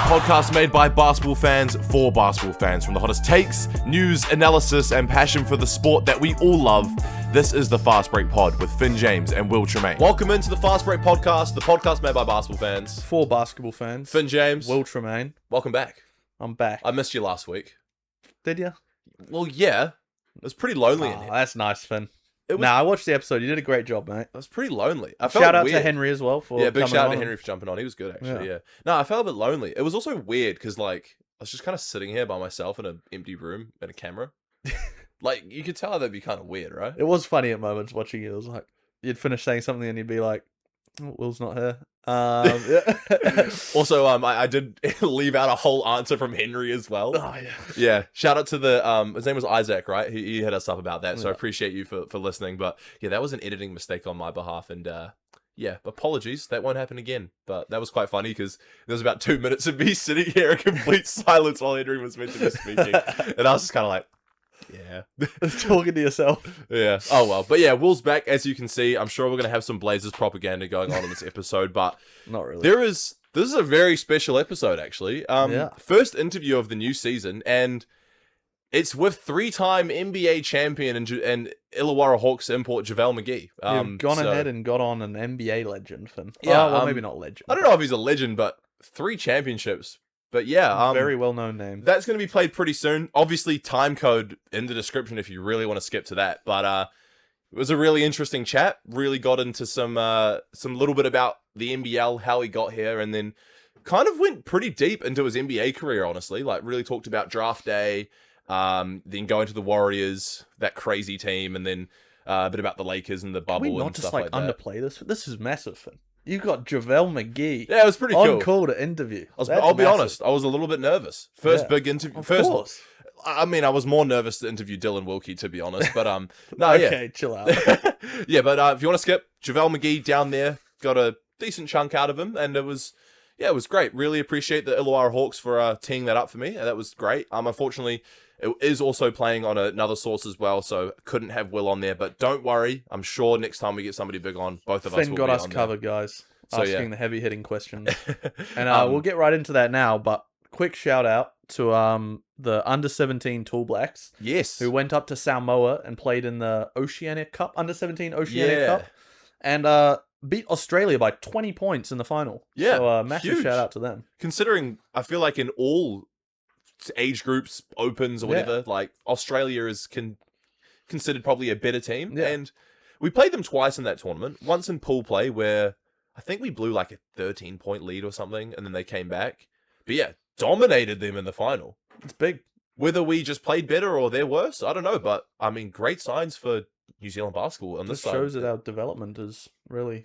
podcast made by basketball fans for basketball fans. From the hottest takes, news, analysis, and passion for the sport that we all love, this is the Fast Break Pod with Finn James and Will Tremaine. Welcome into the Fast Break Podcast, the podcast made by basketball fans. For basketball fans. Finn James. Will Tremaine. Welcome back. I'm back. I missed you last week. Did you? Well, yeah. It was pretty lonely in here. That's nice, Finn. I watched the episode. You did a great job, mate. It was pretty lonely. Shout out to Henry as well for big shout out to on. Henry for jumping on. He was good, actually, yeah. No, I felt a bit lonely. It was also weird because, I was just kind of sitting here by myself in an empty room and a camera. You could tell that'd be kind of weird, right? It was funny at moments watching you. It was like, you'd finish saying something and you'd be like, oh, Will's not here. Also, I did leave out a whole answer from Henry as well. Oh, yeah. Yeah. Shout out to his name was Isaac, right? He hit us up about that. So I appreciate you for listening. But yeah, that was an editing mistake on my behalf. And yeah, apologies. That won't happen again. But that was quite funny because there was about 2 minutes of me sitting here in complete silence while Henry was meant to be speaking. And I was just kind of like, yeah. Talking to yourself. Yeah. Oh, well. But yeah, Will's back, as you can see. I'm sure we're going to have some Blazers propaganda going on in this episode, but not really. This is a very special episode, actually. First interview of the new season, and it's with three-time NBA champion and Illawarra Hawks import JaVale McGee. You've gone ahead and got on an NBA legend, Finn. Yeah. Well, maybe not legend. I don't know if he's a legend, but 3 championships. But yeah, very well-known name. That's going to be played pretty soon. Obviously, time code in the description if you really want to skip to that. But it was a really interesting chat. Really got into some little bit about the NBL, how he got here, and then kind of went pretty deep into his NBA career. Honestly, really talked about draft day, then going to the Warriors, that crazy team, and then a bit about the Lakers and the bubble. Can we not and just stuff like underplay this? This is massive, Finn. You got JaVale McGee. Yeah, it was pretty cool. On call to interview. I'll be honest, I was a little bit nervous. Big interview. Of course. I mean, I was more nervous to interview Dylan Wilkie, to be honest. But no, okay, chill out. Yeah, but if you want to skip, JaVale McGee down there got a decent chunk out of him, and it was great. Really appreciate the Illawarra Hawks for teeing that up for me. That was great. Unfortunately, it is also playing on another source as well, so couldn't have Will on there. But don't worry, I'm sure next time we get somebody big on, both of us will Finn be got us on covered, there. guys. So, asking the heavy-hitting questions. And we'll get right into that now, but quick shout-out to the Under-17 Tall Blacks. Yes. Who went up to Samoa and played in the Oceania Cup, Under-17 Oceania Cup, and beat Australia by 20 points in the final. Yeah, so massive huge. shout-out to them. Considering, I feel like in all age groups, opens or whatever, Australia is considered probably a better team. Yeah. And we played them twice in that tournament. Once in pool play where I think we blew a 13-point lead or something, and then they came back. But yeah, dominated them in the final. It's big. Whether we just played better or they're worse, I don't know. But, I mean, great signs for New Zealand basketball on this side. Shows that our development is really,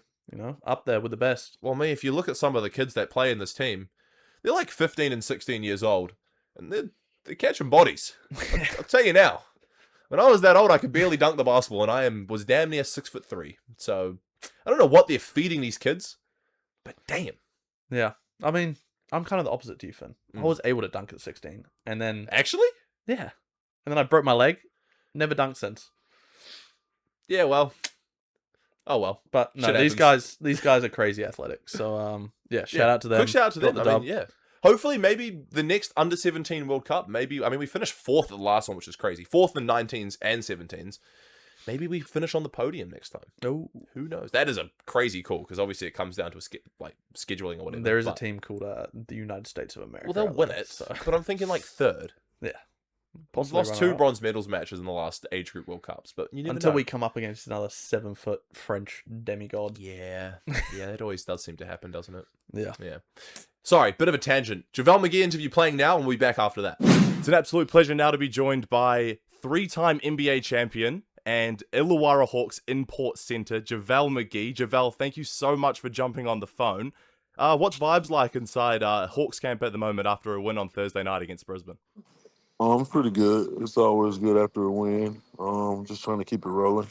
up there with the best. Well, if you look at some of the kids that play in this team, they're 15 and 16 years old. And they're catching bodies. I'll tell you now. When I was that old, I could barely dunk the basketball, and I was damn near 6'3". So I don't know what they're feeding these kids, but damn. Yeah, I mean, I'm kind of the opposite to you, Finn. I was able to dunk at 16, and then actually, yeah, and then I broke my leg. Never dunked since. Yeah, well, oh well. But no, these guys are crazy athletic. So yeah, shout out to them. Quick shout out to them. I mean, yeah. Hopefully, maybe the next Under-17 World Cup, we finished 4th at the last one, which is crazy. 4th in 19s and 17s. Maybe we finish on the podium next time. Oh, who knows? That is a crazy call, because obviously it comes down to scheduling or whatever. There is a team called the United States of America. Well, they'll win it, but I'm thinking 3rd. Yeah. We've lost 2 bronze medals matches in the last age group World Cups, but you never until know. we come up against another 7-foot French demigod. Yeah. Yeah, it always does seem to happen, doesn't it? Yeah. Yeah. Sorry, bit of a tangent. JaVale McGee interview playing now, and we'll be back after that. It's an absolute pleasure now to be joined by 3-time NBA champion and Illawarra Hawks import center, JaVale McGee. JaVale, thank you so much for jumping on the phone. What's vibes like inside Hawks camp at the moment after a win on Thursday night against Brisbane? It's pretty good. It's always good after a win. Just trying to keep it rolling.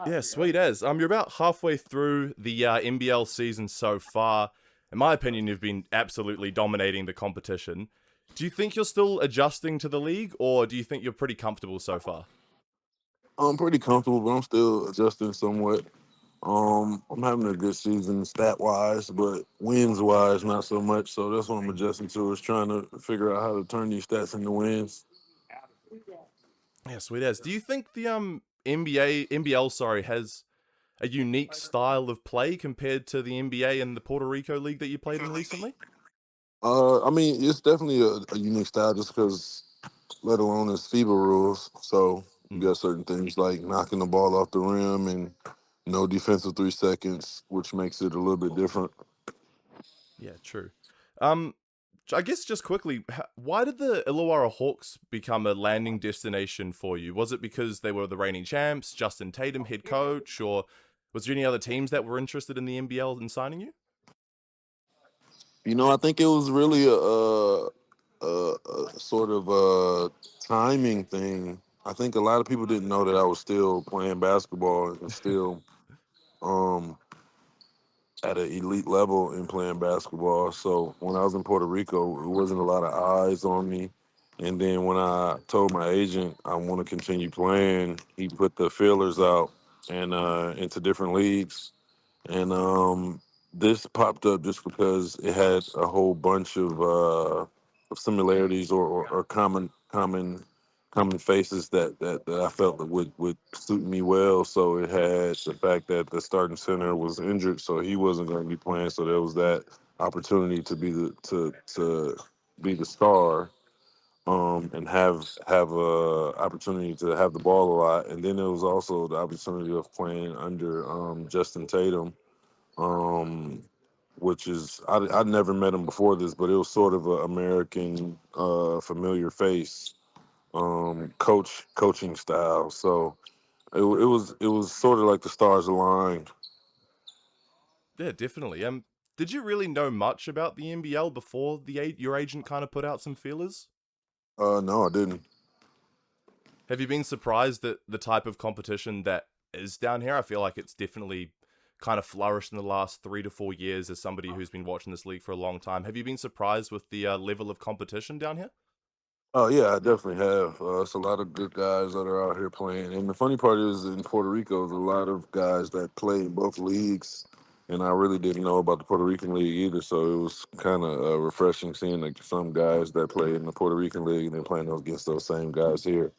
Yeah, sweet as. You're about halfway through the NBL season so far. In my opinion, you've been absolutely dominating the competition. Do you think you're still adjusting to the league, or do you think you're pretty comfortable so far? I'm pretty comfortable, but I'm still adjusting somewhat. I'm having a good season stat wise, but wins wise not so much. So that's what I'm adjusting to, is trying to figure out how to turn these stats into wins. Yeah, sweet as. Do you think the NBL, sorry, has a unique style of play compared to the NBA and the Puerto Rico league that you played in recently? I mean, it's definitely a unique style just because, let alone its FIBA rules. So you got certain things like knocking the ball off the rim and no defensive 3 seconds, which makes it a little bit different. Yeah, true. I guess just quickly, why did the Illawarra Hawks become a landing destination for you? Was it because they were the reigning champs, Justin Tatum head coach, or was there any other teams that were interested in the NBL and signing you? You know, I think it was really a sort of a timing thing. I think a lot of people didn't know that I was still playing basketball and still um, at an elite level in playing basketball. So when I was in Puerto Rico, it wasn't a lot of eyes on me. And then when I told my agent I want to continue playing, he put the feelers out and into different leagues. And this popped up just because it had a whole bunch of similarities or common faces that I felt that would suit me well. So it had the fact that the starting center was injured, so he wasn't going to be playing. So there was that opportunity to be to be the star, and have a opportunity to have the ball a lot. And then there was also the opportunity of playing under Justin Tatum, um, which is I'd never met him before this, but it was sort of an American familiar face, coaching style. So it was sort of like the stars aligned. Yeah, definitely. Did you really know much about the NBL before your agent kind of put out some feelers? No, I didn't. Have you been surprised at the type of competition that is down here? I feel like it's definitely kind of flourished in the last 3 to 4 years as somebody who's been watching this league for a long time. Have you been surprised with the level of competition down here? Oh yeah, I definitely have. It's a lot of good guys that are out here playing, and the funny part is in Puerto Rico, there's a lot of guys that play in both leagues, and I really didn't know about the Puerto Rican league either. So it was kind of refreshing seeing like some guys that play in the Puerto Rican league and then playing against those same guys here.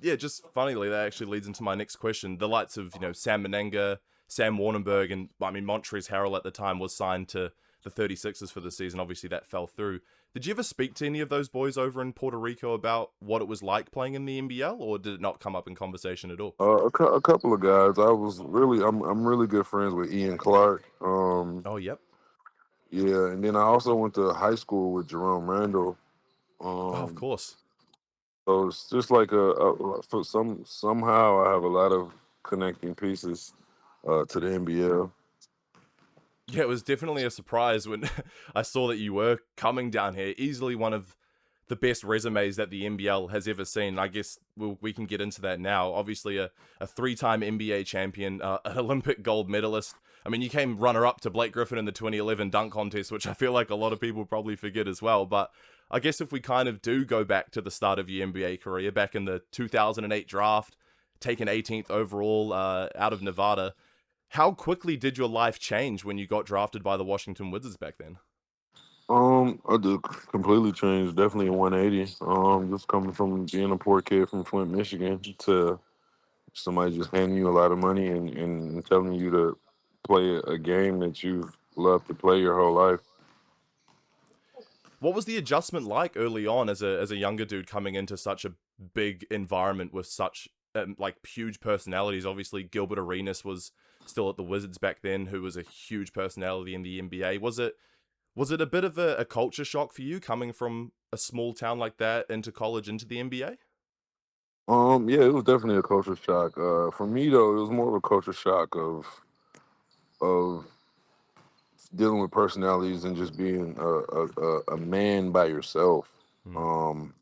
Yeah, just funnily, that actually leads into my next question. The likes of, Sam Menenga, Sam Warnenberg, and I mean, Montrezl Harrell at the time was signed to the 36ers for the season. Obviously, that fell through. Did you ever speak to any of those boys over in Puerto Rico about what it was like playing in the NBL, or did it not come up in conversation at all? A couple of guys. I'm really good friends with Ian Clark. Oh, yep. Yeah, and then I also went to high school with Jerome Randall. Oh, of Um, course. so it's just like for somehow I have a lot of connecting pieces to the NBL. Yeah, it was definitely a surprise when I saw that you were coming down here. Easily one of the best resumes that the NBL has ever seen. I guess we can get into that now. Obviously, a three-time NBA champion, an Olympic gold medalist. I mean, you came runner-up to Blake Griffin in the 2011 dunk contest, which I feel like a lot of people probably forget as well. But I guess if we kind of do go back to the start of your NBA career, back in the 2008 draft, taken 18th overall out of Nevada, how quickly did your life change when you got drafted by the Washington Wizards back then? I did completely changed, definitely a 180. Just coming from being a poor kid from Flint, Michigan, to somebody just handing you a lot of money and telling you to play a game that you've loved to play your whole life. What was the adjustment like early on as a younger dude coming into such a big environment with such like huge personalities? Obviously, Gilbert Arenas was still at the Wizards back then, who was a huge personality in the NBA. Was it a bit of a culture shock for you coming from a small town like that into college into the NBA? Yeah, it was definitely a culture shock. For me though, it was more of a culture shock of dealing with personalities and just being a man by yourself. Hmm. Um,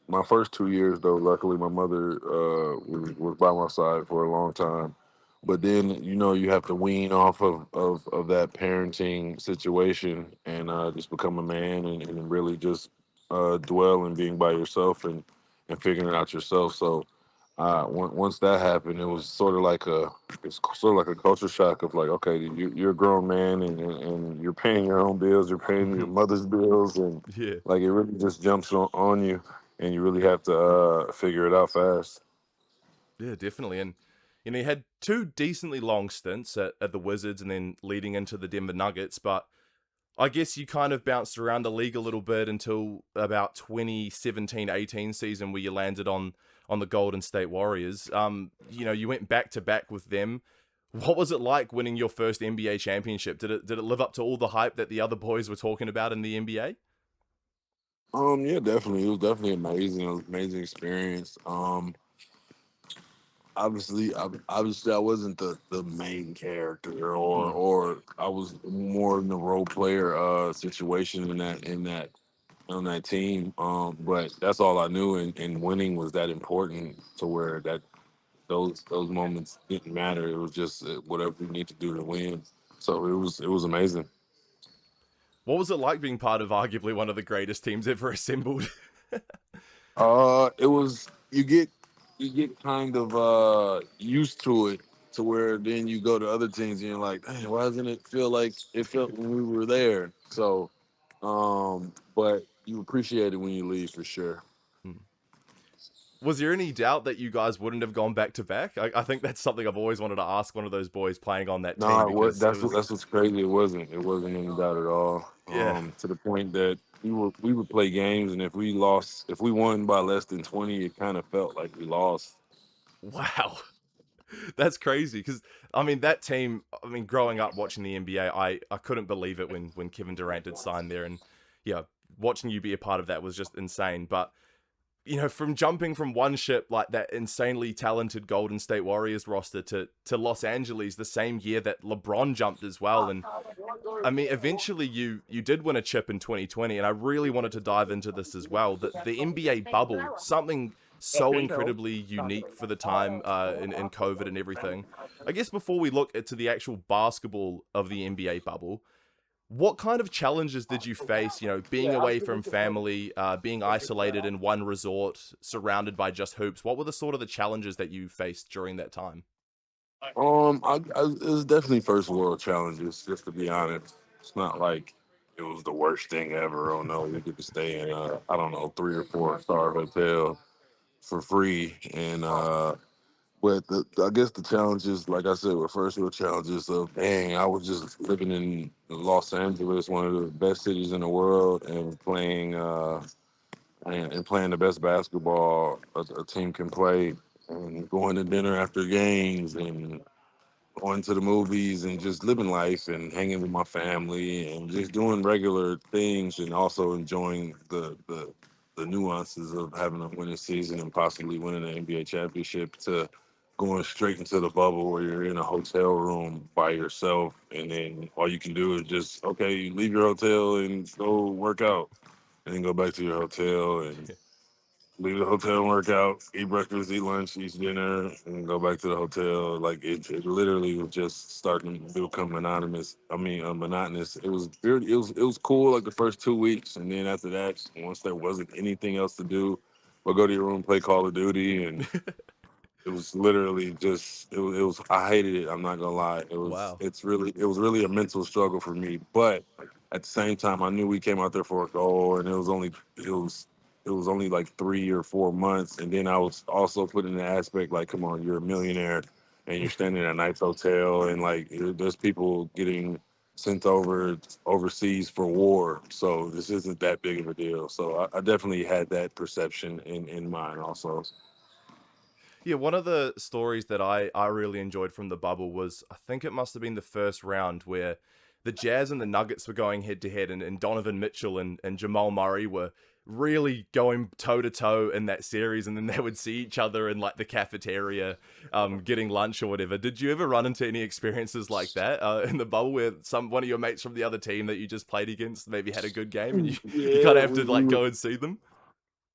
my first 2 years though, luckily my mother was by my side for a long time. But then you have to wean off of that parenting situation and just become a man and really just dwell in being by yourself and figuring it out yourself. So Once that happened, it was sort of like a culture shock of like, okay, you're a grown man and you're paying your own bills, you're paying your mother's bills, and Yeah. like it really just jumps on you, and you really have to figure it out fast. Yeah, definitely. And he had two decently long stints at the Wizards and then leading into the Denver Nuggets, but I guess you kind of bounced around the league a little bit until about 2017-18 season where you landed on the Golden State Warriors. You went back to back with them. What was it like winning your first NBA championship? Did it live up to all the hype that the other boys were talking about in the NBA? Yeah, definitely. It was definitely amazing. It was an amazing experience. Obviously, I wasn't the main character, or I was more in the role player situation in that on that team. But that's all I knew, and winning was that important to where that those moments didn't matter. It was just whatever we need to do to win. So it was amazing. What was it like being part of arguably one of the greatest teams ever assembled? It was you get kind of used to it to where then you go to other teams and you're like, hey, why doesn't it feel like it felt when we were there? So, but you appreciate it when you leave for sure. Was there any doubt that you guys wouldn't have gone back to back? I think that's something I've always wanted to ask one of those boys playing on that team No, because it was, that's what's crazy. It wasn't any doubt at all. yeah, To the point that we would play games, and if we won by less than 20, it kind of felt like we lost. wow. That's crazy because I mean that team. I mean, growing up watching the NBA, I couldn't believe it when Kevin Durant did sign there, and yeah, watching you be a part of that was just insane. But from jumping from one ship like that insanely talented Golden State Warriors roster to Los Angeles the same year that LeBron jumped as well, and I mean, eventually you did win a chip in 2020, and I really wanted to dive into this as well. The NBA bubble, something so incredibly unique for the time in COVID and everything. I guess before we look into the actual basketball of the NBA bubble, what kind of challenges did you face, being away from family, being isolated in one resort, surrounded by just hoops? What were the sort of the challenges that you faced during that time? It was definitely first world challenges. Just to be honest, it's not like it was the worst thing ever. Oh no, we get to stay in I don't know, 3 or 4 star hotel for free, and but I guess the challenges, like I said, were first world challenges of dang, I was just living in Los Angeles, one of the best cities in the world, and playing the best basketball a team can play, and going to dinner after games, and going to the movies, and just living life and hanging with my family and just doing regular things, and also enjoying the nuances of having a winning season and possibly winning an NBA championship, to going straight into the bubble where you're in a hotel room by yourself, and then all you can do is just, okay, you leave your hotel and go work out, and then go back to your hotel and leave the hotel and work out, eat breakfast, eat lunch, eat dinner, and go back to the hotel. Like it literally was just starting to become monotonous. Monotonous. It was cool like the first 2 weeks, and then after that, once there wasn't anything else to do, we'll go to your room, play Call of Duty, and it was literally just it was. I hated it. I'm not gonna lie. Wow. It was really a mental struggle for me, but at the same time, I knew we came out there for a goal, and it was only like 3 or 4 months, and then I was also put in the aspect like, come on, you're a millionaire, and you're staying in a nice hotel, and like there's people getting sent overseas for war, so this isn't that big of a deal. So I definitely had that perception in mind also. Yeah, one of the stories that I really enjoyed from the bubble was, I think it must have been the first round where the Jazz and the Nuggets were going head to head, and Donovan Mitchell and Jamal Murray were really going toe to toe in that series, and then they would see each other in like the cafeteria, getting lunch or whatever. Did you ever run into any experiences like that in the bubble where one of your mates from the other team that you just played against maybe had a good game and you kind Yeah, of have we, to we like were go and see them?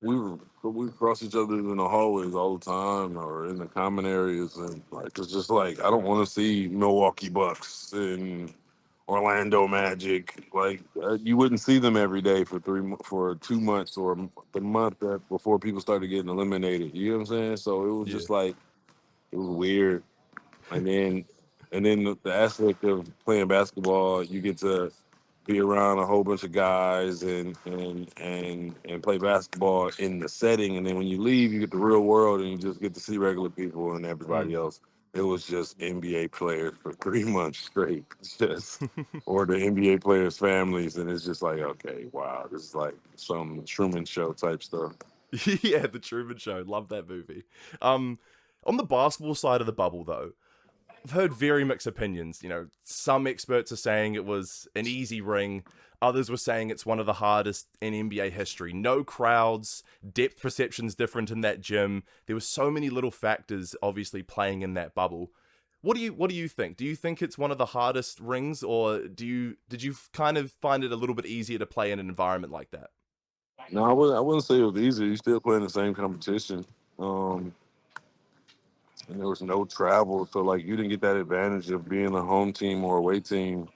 we cross each other in the hallways all the time, or in the common areas, and like it's just like I don't want to see Milwaukee Bucks and Orlando Magic. Like you wouldn't see them every day for 2 months or the month before people started getting eliminated. You know what I'm saying? So it was Yeah. just like it was weird. And then the aspect of playing basketball, you get to be around a whole bunch of guys and play basketball in the setting. And then when you leave, you get the real world and you just get to see regular people and everybody else. It was just NBA players for 3 months straight, just or the NBA players' families, and it's just like, okay, wow, this is like some Truman Show type stuff. Yeah, The Truman Show. Love that movie. On the basketball side of the bubble, though, I've heard very mixed opinions. You know, some experts are saying it was an easy ring. Others were saying it's one of the hardest in NBA history. No crowds, depth perception's different in that gym. There were so many little factors obviously playing in that bubble. What do you think? Do you think it's one of the hardest rings, or did you kind of find it a little bit easier to play in an environment like that? No, I wouldn't say it was easy. You still playing the same competition. And there was no travel, so like you didn't get that advantage of being a home team or away team.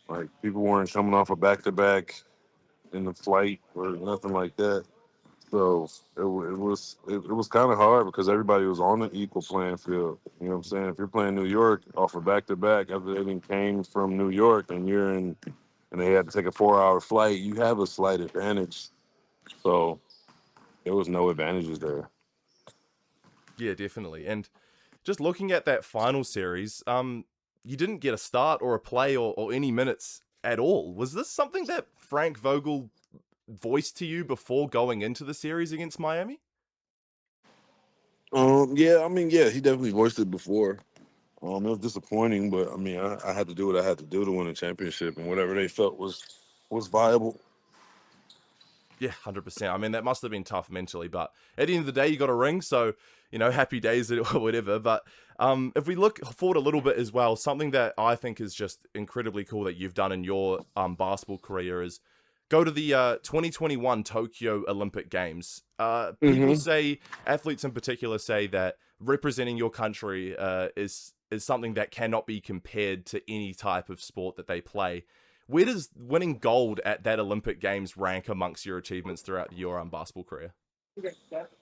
Like people weren't coming off a back-to-back in the flight or nothing like that. So it was kind of hard because everybody was on an equal playing field. You know what I'm saying? If you're playing New York off a back-to-back after they even came from New York and and they had to take a 4-hour flight, you have a slight advantage. So there was no advantages there. Yeah, definitely. And just looking at that final series, you didn't get a start or a play or any minutes at all. Was this something that Frank Vogel voiced to you before going into the series against Miami? Yeah, I mean, yeah, he definitely voiced it before. It was disappointing, but I mean, I had to do what I had to do to win a championship, and whatever they felt was viable. Yeah, 100%. I mean, that must have been tough mentally, but at the end of the day, you got a ring, so, you know, happy days or whatever. But if we look forward a little bit as well, something that I think is just incredibly cool that you've done in your basketball career is go to the 2021 Tokyo Olympic Games. People say, athletes in particular say that representing your country is something that cannot be compared to any type of sport that they play. Where does winning gold at that Olympic Games rank amongst your achievements throughout your basketball career?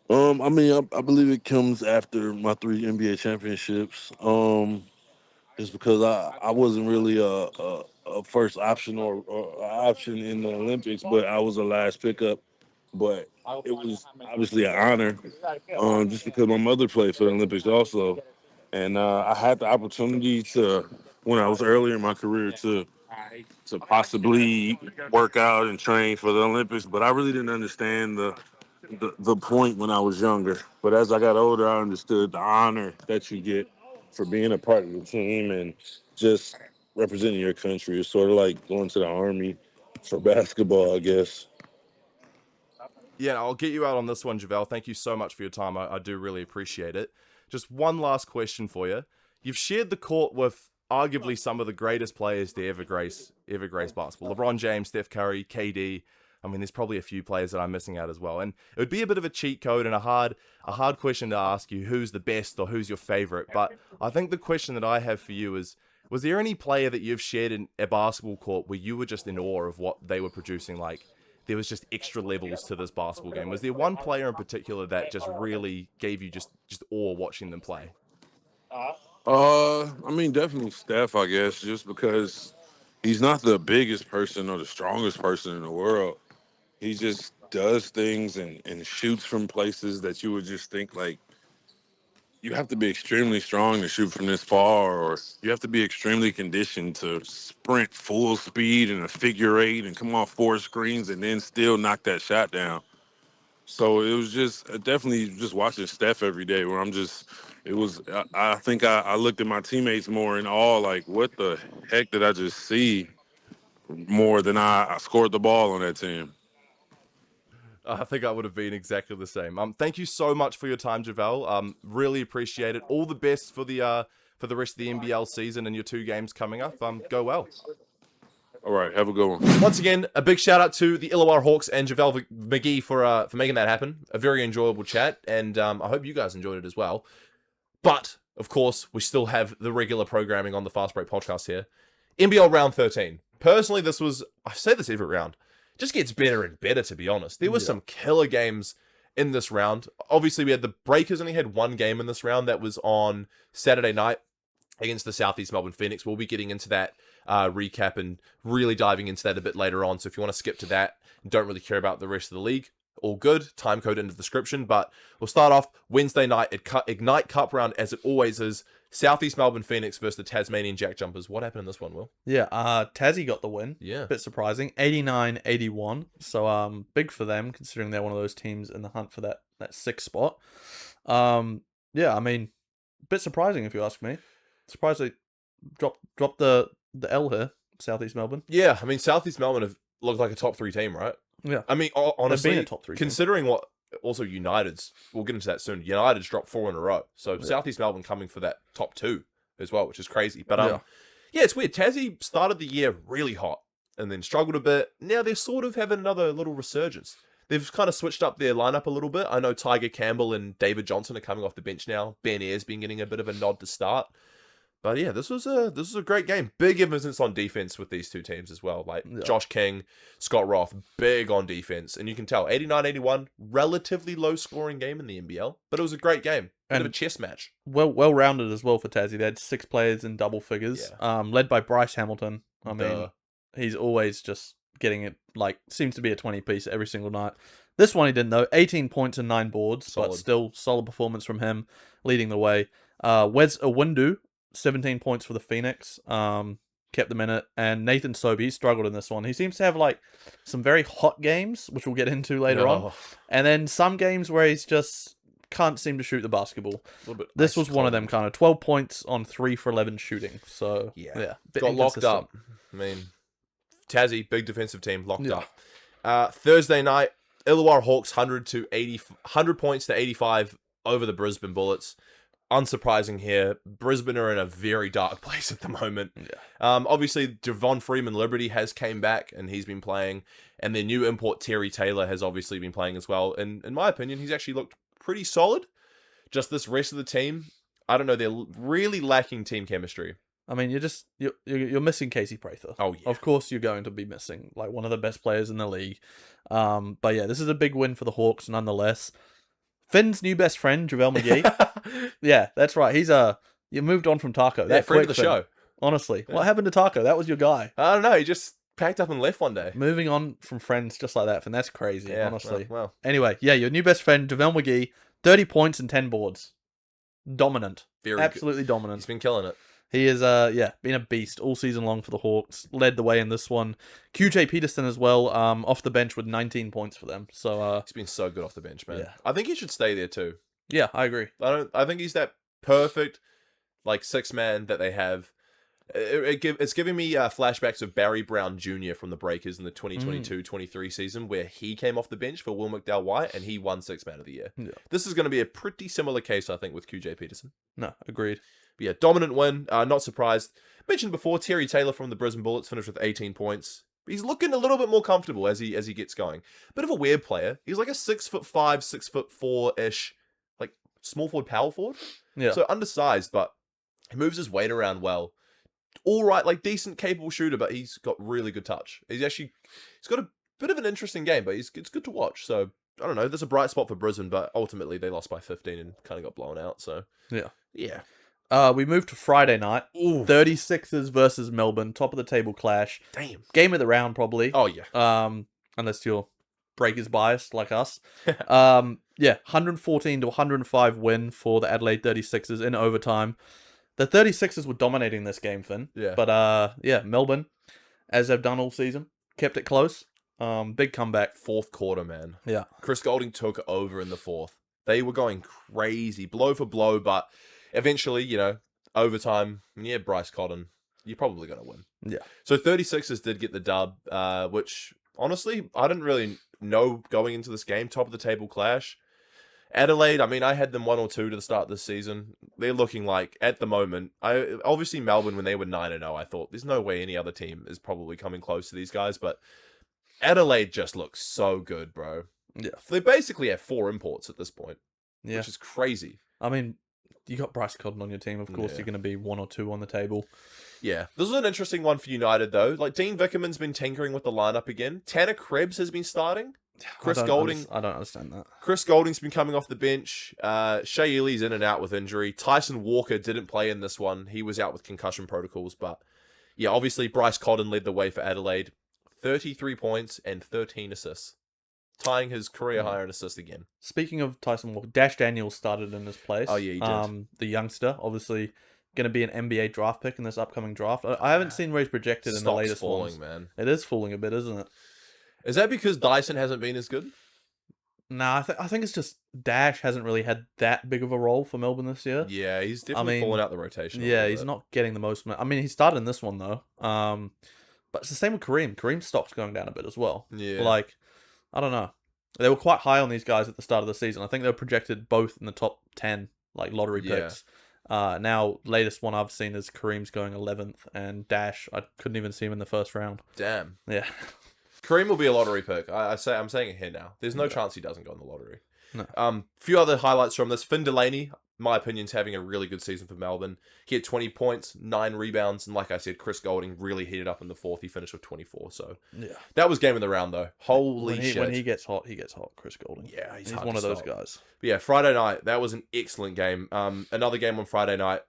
I mean, I believe it comes after my 3 NBA championships. Just because I wasn't really a first option or option in the Olympics, but I was a last pickup. But it was obviously an honor, just because my mother played for the Olympics also, and I had the opportunity to, when I was earlier in my career, to possibly work out and train for the Olympics, but I really didn't understand the point when I was younger. But as I got older, I understood the honor that you get for being a part of the team and just representing your country. It's sort of like going to the Army for basketball, I guess. Yeah, I'll get you out on this one, JaVale. Thank you so much for your time. I do really appreciate it. Just one last question for you. You've shared the court with arguably some of the greatest players to ever grace basketball. LeBron James, Steph Curry, KD. I mean, there's probably a few players that I'm missing out as well. And it would be a bit of a cheat code and a hard question to ask you who's the best or who's your favorite. But I think the question that I have for you is, was there any player that you've shared in a basketball court where you were just in awe of what they were producing? Like, there was just extra levels to this basketball game. Was there one player in particular that just really gave you just awe watching them play? I mean, definitely Steph, I guess, just because he's not the biggest person or the strongest person in the world. He just does things and shoots from places that you would just think like you have to be extremely strong to shoot from this far, or you have to be extremely conditioned to sprint full speed in a figure eight and come off 4 screens and then still knock that shot down. So it was just definitely just watching Steph every day where I think I looked at my teammates more in awe, like, what the heck did I just see, more than I scored the ball on that team. I think I would have been exactly the same. Thank you so much for your time, JaVale. Really appreciate it. All the best for the rest of the NBL season and your 2 games coming up. Go well. All right, have a good one. Once again, a big shout out to the Illawarra Hawks and JaVale McGee for making that happen. A very enjoyable chat, and I hope you guys enjoyed it as well. But, of course, we still have the regular programming on the Fast Break podcast here. NBL round 13. Personally, I say this every round, just gets better and better, to be honest. There was some killer games in this round. Obviously, we had the Breakers only had one game in this round. That was on Saturday night against the Southeast Melbourne Phoenix. We'll be getting into that recap and really diving into that a bit later on. So if you want to skip to that and don't really care about the rest of the league, all good. Time code in the description. But we'll start off Wednesday night at Ignite Cup round, as it always is. Southeast Melbourne Phoenix versus the Tasmanian Jack Jumpers. What happened in this one, Will? Yeah, Tassie got the win. Yeah. Bit surprising. 89-81. So big for them, considering they're one of those teams in the hunt for that 6th spot. Yeah, I mean, bit surprising if you ask me. Surprised they dropped the L here, Southeast Melbourne. Yeah, I mean, Southeast Melbourne have looked like a top 3 team, right? Yeah. I mean, honestly, They've been a top 3 team. considering what also United's, we'll get into that soon. United's dropped 4 in a row. So Southeast Melbourne coming for that top 2 as well, which is crazy. But yeah, it's weird. Tassie started the year really hot and then struggled a bit. Now they're sort of having another little resurgence. They've kind of switched up their lineup a little bit. I know Tiger Campbell and David Johnson are coming off the bench now. Ben Ayre's been getting a bit of a nod to start. But yeah, this was a great game. Big emphasis on defense with these two teams as well. Like Josh King, Scott Roth, big on defense. And you can tell, 89-81, relatively low scoring game in the NBL. But it was a great game. Bit of a chess match. Well-rounded as well for Tassie. They had 6 players in double figures, led by Bryce Hamilton. I mean, he's always just getting it, like, seems to be a 20-piece every single night. This one he didn't, though. 18 points and 9 boards, but still solid performance from him, leading the way. Wes Awundu, 17 points for the Phoenix, kept them in it, and Nathan Sobey struggled in this one. He seems to have like some very hot games, which we'll get into later on, and then some games where he's just can't seem to shoot the basketball. This was one of them, kind of 12 points on 3 for 11 shooting. So yeah, got locked up. I mean, Tassie, big defensive team, locked up. Thursday night, Illawarra Hawks 100 points to 85 over the Brisbane Bullets. Unsurprising here, Brisbane are in a very dark place at the moment. Obviously, Javon Freeman Liberty has came back and he's been playing, and their new import Terry Taylor has obviously been playing as well. And in my opinion, he's actually looked pretty solid. Just this rest of the team, I don't know, they're really lacking team chemistry. I mean, you're missing Casey Prather. Oh yeah, of course you're going to be missing like one of the best players in the league. But yeah, this is a big win for the Hawks nonetheless. Finn's new best friend, JaVale McGee. Yeah, that's right. He's you moved on from Taco. That friend of the show. Honestly, what happened to Taco? That was your guy. I don't know. He just packed up and left one day. Moving on from friends just like that, Finn. That's crazy. Yeah, honestly. Well. Anyway, yeah, your new best friend, JaVale McGee, 30 points and 10 boards. Dominant. Absolutely good. Dominant. He's been killing it. He is, been a beast all season long for the Hawks. Led the way in this one. QJ Peterson as well, off the bench with 19 points for them. So he's been so good off the bench, man. Yeah. I think he should stay there too. Yeah, I agree. I think he's that perfect, like, 6-man that they have. It's giving me flashbacks of Barry Brown Jr. from the Breakers in the 2022-23 season, where he came off the bench for Will McDowell-White and he won 6-man of the year. Yeah. This is going to be a pretty similar case, I think, with QJ Peterson. No, agreed. But yeah, dominant win. Not surprised. Mentioned before, Terry Taylor from the Brisbane Bullets finished with 18 points. He's looking a little bit more comfortable as he gets going. Bit of a weird player. He's like a 6'5", 6'4"-ish, like small forward, power forward. Yeah. So undersized, but he moves his weight around well. All right, like decent, capable shooter, but he's got really good touch. He's got a bit of an interesting game, but it's good to watch. So I don't know. There's a bright spot for Brisbane, but ultimately they lost by 15 and kind of got blown out. So yeah. We moved to Friday night. Ooh. 36ers versus Melbourne, top of the table clash. Damn. Game of the round, probably. Oh, yeah. Unless you're Breakers biased like us. 114 to 105 win for the Adelaide 36ers in overtime. The 36ers were dominating this game, Finn. Yeah. But, Melbourne, as they've done all season, kept it close. Big comeback. Fourth quarter, man. Yeah. Chris Golding took over in the fourth. They were going crazy, blow for blow, but eventually, overtime, Bryce Cotton, you're probably going to win. Yeah. So 36ers did get the dub, which, honestly, I didn't really know going into this game. Top of the table clash. Adelaide, I mean, I had them 1 or 2 to the start of this season. They're looking like, at the moment, obviously Melbourne, when they were 9-0, I thought, there's no way any other team is probably coming close to these guys, but Adelaide just looks so good, bro. Yeah. They basically have 4 imports at this point, which is crazy. I mean, you got Bryce Cotton on your team, of course you're going to be 1 or 2 on the table. Yeah, this was an interesting one for United, though. Like, Dean Vickerman's been tinkering with the lineup again. Tanner Krebs has been starting. Chris Golding. I don't understand that. Chris Golding's been coming off the bench. Shea Ely's in and out with injury. Tyson Walker didn't play in this one. He was out with concussion protocols. But, yeah, obviously Bryce Cotton led the way for Adelaide. 33 points and 13 assists. Tying his career higher in assists again. Speaking of Tyson Walker, Dash Daniels started in his place. Oh, yeah, he did. The youngster, obviously going to be an NBA draft pick in this upcoming draft. I haven't seen where he's projected in the latest falling, ones. man. It is falling a bit, isn't it? Is that because Dyson hasn't been as good? Nah, I think it's just Dash hasn't really had that big of a role for Melbourne this year. Yeah, he's definitely fallen out the rotation. Yeah, he's not getting the most. I mean, he started in this one though. But it's the same with Kareem. Kareem's stock's going down a bit as well. Yeah. Like, I don't know. They were quite high on these guys at the start of the season. I think they were projected both in the top 10, like lottery picks. Now, latest one I've seen is Kareem's going 11th, and Dash, I couldn't even see him in the first round. Damn. Yeah. Kareem will be a lottery pick. I'm saying it here now. There's no chance he doesn't go in the lottery. No. Few other highlights from this. Finn Delaney, my opinion's having a really good season for Melbourne. He had 20 points, 9 rebounds, and like I said, Chris Golding really heated up in the fourth. He finished with 24. So Yeah. that was game of the round, though. Holy shit. When he gets hot, Chris Golding. Yeah, he's one of those guys. But yeah, Friday night, that was an excellent game. Another game on Friday night.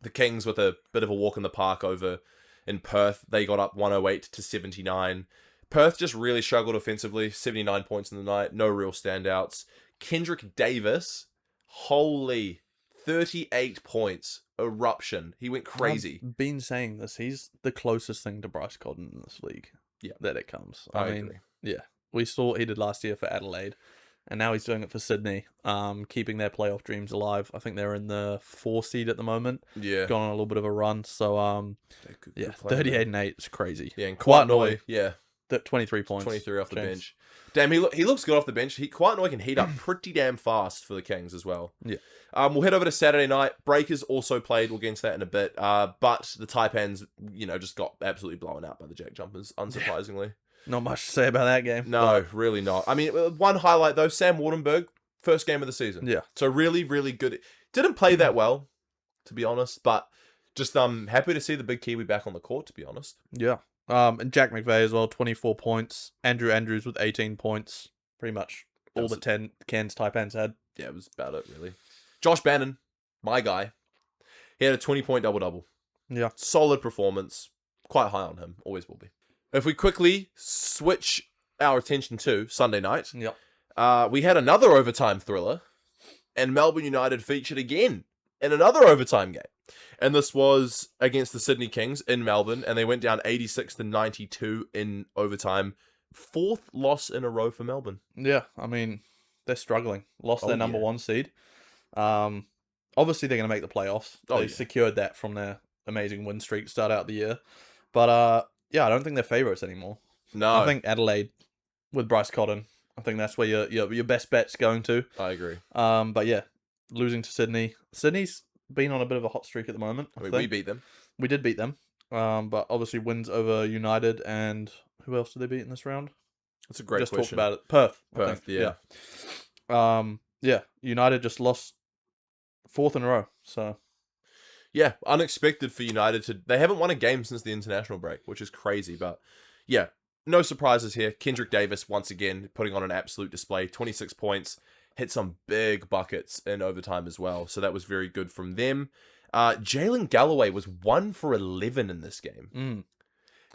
The Kings with a bit of a walk in the park over in Perth. They got up 108 to 79. Perth just really struggled offensively. 79 points in the night. No real standouts. Kendrick Davis, holy 38 points. Eruption. He went crazy. I've been saying this. He's the closest thing to Bryce Cotton in this league. Yeah. That it comes. I mean, agree. yeah. We saw what he did last year for Adelaide. And now he's doing it for Sydney, keeping their playoff dreams alive. I think they're in the 4 seed at the moment. Yeah. Going on a little bit of a run. So, Good 38 and 8 is crazy. Yeah, and Kawhi, yeah. 23 points. 23 off the bench. Damn, he looks good off the bench. Kawhi can heat up pretty damn fast for the Kings as well. Yeah. We'll head over to Saturday night. Breakers also played. We'll get into that in a bit. But the Taipans, just got absolutely blown out by the Jack Jumpers, unsurprisingly. Not much to say about that game. No, really not. I mean, one highlight, though, Sam Wardenberg, first game of the season. Yeah. So really, really good. Didn't play that well, to be honest, but just happy to see the big Kiwi back on the court, to be honest. Yeah. And Jack McVeigh as well, 24 points. Andrew Andrews with 18 points. Pretty much all the 10 Cairns Taipans had. Yeah, it was about it, really. Josh Bannon, my guy, he had a 20-point double-double. Yeah. Solid performance. Quite high on him. Always will be. If we quickly switch our attention to Sunday night, we had another overtime thriller, and Melbourne United featured again in another overtime game. And this was against the Sydney Kings in Melbourne, and they went down 86-92 in overtime. 4th loss in a row for Melbourne. Yeah, I mean, they're struggling. Lost their number 1 seed. Obviously, they're going to make the playoffs. They secured that from their amazing win streak to start out the year. But, I don't think they're favourites anymore. No. I think Adelaide with Bryce Cotton. I think that's where your best bet's going to. I agree. But yeah, losing to Sydney. Sydney's been on a bit of a hot streak at the moment. I mean, we beat them. We did beat them. But obviously wins over United and who else did they beat in this round? That's a great question. Just talked about it. Perth. Yeah. Yeah. United just lost 4th in a row. So yeah, unexpected for United they haven't won a game since the international break, which is crazy, but yeah, no surprises here. Kendrick Davis once again putting on an absolute display, 26 points, hit some big buckets in overtime as well. So that was very good from them. Jalen Galloway was 1 for 11 in this game.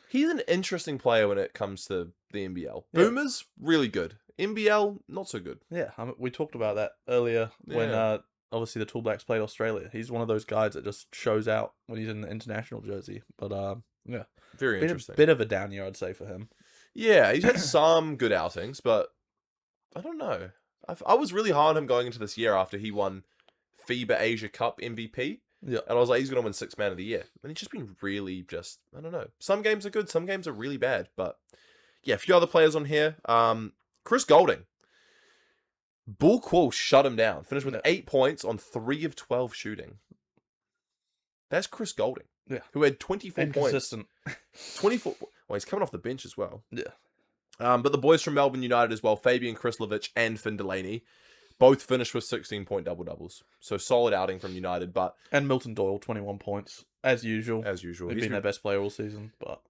He's an interesting player when it comes to the NBL. Yeah. Boomers, really good. NBL, not so good. Yeah, we talked about that earlier when obviously the Tall Blacks played Australia. He's one of those guys that just shows out when he's in the international jersey. But yeah, very interesting. Bit of a down year, I'd say, for him. Yeah, he's had some good outings, but I don't know. I was really high on him going into this year after he won FIBA Asia Cup MVP. Yeah. And I was like, he's going to win 6th man of the year. And he's just been really I don't know. Some games are good, some games are really bad. But yeah, a few other players on here. Chris Golding. Bull Quill shut him down. Finished with 8 points on 3 of 12 shooting. That's Chris Golding. Yeah. Who had 24 Inconsistent. points. 24. Well, he's coming off the bench as well. Yeah. But the boys from Melbourne United as well, Fabian Krislovich and Finn Delaney, Both finished with 16-point double-doubles. So solid outing from United, but... And Milton Doyle, 21 points, as usual. As usual. He's been their best player all season, but...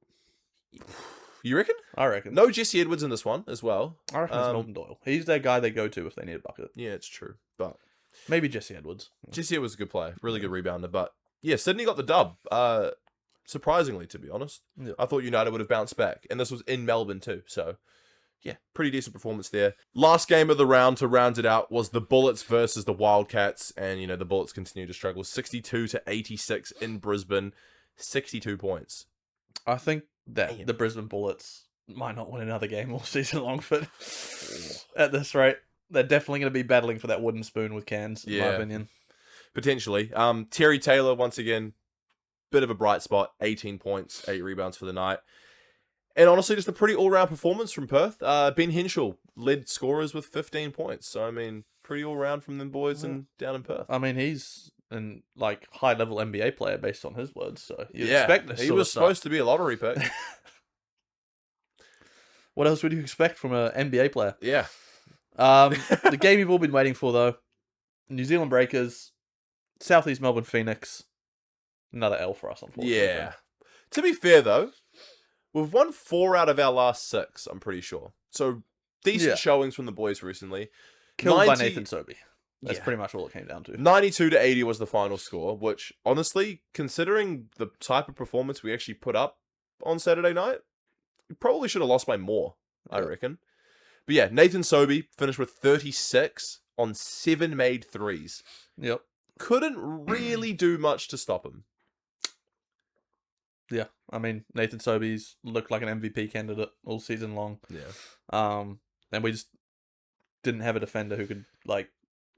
You reckon? I reckon. No Jesse Edwards in this one as well. I reckon it's Milton Doyle. He's their guy they go to if they need a bucket. Yeah, it's true. But maybe Jesse Edwards. Jesse Edwards is a good player. Really good rebounder. But yeah, Sydney got the dub. Surprisingly, to be honest. Yeah. I thought United would have bounced back. And this was in Melbourne too. So yeah, pretty decent performance there. Last game of the round to round it out was the Bullets versus the Wildcats. And, you know, the Bullets continue to struggle. 62-86 in Brisbane. 62 points. I think that the Brisbane Bullets might not win another game all season long, but at this rate, they're definitely going to be battling for that wooden spoon with cans, in my opinion. Potentially. Terry Taylor, once again, bit of a bright spot. 18 points, 8 rebounds for the night. And honestly, just a pretty all-round performance from Perth. Ben Henschel led scorers with 15 points. So, I mean, pretty all-round from them boys and down in Perth. I mean, he's an high-level NBA player based on his words, so you'd expect this. He was supposed to be a lottery pick. What else would you expect from an NBA player? Yeah. The game you've all been waiting for, though. New Zealand Breakers, Southeast Melbourne Phoenix. Another L for us, unfortunately. Yeah. To be fair, though, we've won 4 out of our last 6, I'm pretty sure. So, decent showings from the boys recently. Killed by Nathan Sobey. That's pretty much all it came down to. 92-80 was the final score, which, honestly, considering the type of performance we actually put up on Saturday night, we probably should have lost by more, I reckon. But yeah, Nathan Sobey finished with 36 on 7 made threes. Yep. Couldn't really do much to stop him. Yeah, I mean, Nathan Sobey's looked like an MVP candidate all season long. Yeah. And we just didn't have a defender who could,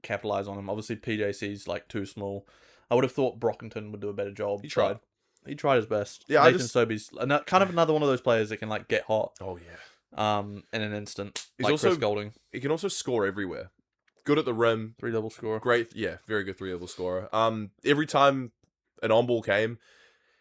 capitalize on him. Obviously, PJC's, too small. I would have thought Brockington would do a better job. He tried. He tried his best. Yeah, Nathan Sobey's kind of another one of those players that can, get hot. Oh, yeah. In an instant. He's like also, Chris Golding. He can also score everywhere. Good at the rim. 3-level scorer. Great, yeah, very good 3-level scorer. Every time an on-ball came,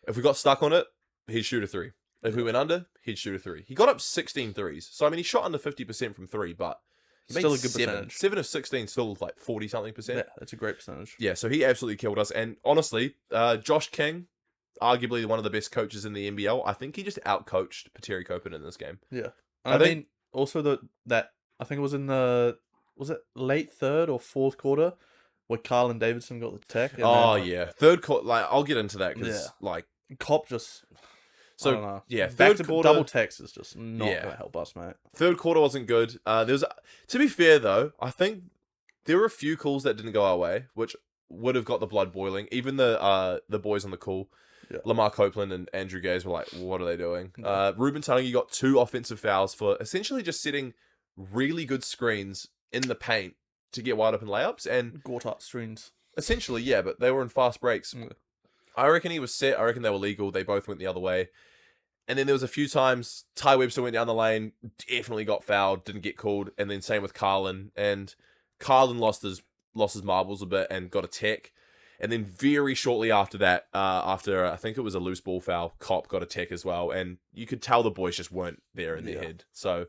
if we got stuck on it, he'd shoot a 3. If we went under, he'd shoot a 3. He got up 16 threes. So, I mean, he shot under 50% from 3, but he still made a good 7. percentage. 7 of 16, still 40-something%. Yeah, that's a great percentage. Yeah, so he absolutely killed us. And honestly, Josh King, arguably one of the best coaches in the NBL, I think he just outcoached Pateri Copen in this game. Yeah. I mean, also I think it was in was it late third or fourth quarter where Carl and Davidson got the tech? Yeah. Third quarter, I'll get into that because, Cop just... So, I don't know. yeah, Back third to quarter... double text is just not going to help us, mate. Third quarter wasn't good. To be fair, though, I think there were a few calls that didn't go our way, which would have got the blood boiling. Even the boys on the call, Lamar Copeland and Andrew Gaze were like, what are they doing? Ruben Tanagi got 2 offensive fouls for essentially just setting really good screens in the paint to get wide open layups. And Gortat screens. Essentially, yeah, but they were in fast breaks. I reckon he was set. I reckon they were legal. They both went the other way. And then there was a few times Ty Webster went down the lane, definitely got fouled, didn't get called. And then same with Carlin. And Carlin lost his marbles a bit and got a tech. And then very shortly after that, after I think it was a loose ball foul, Cop got a tech as well. And you could tell the boys just weren't there in their head. So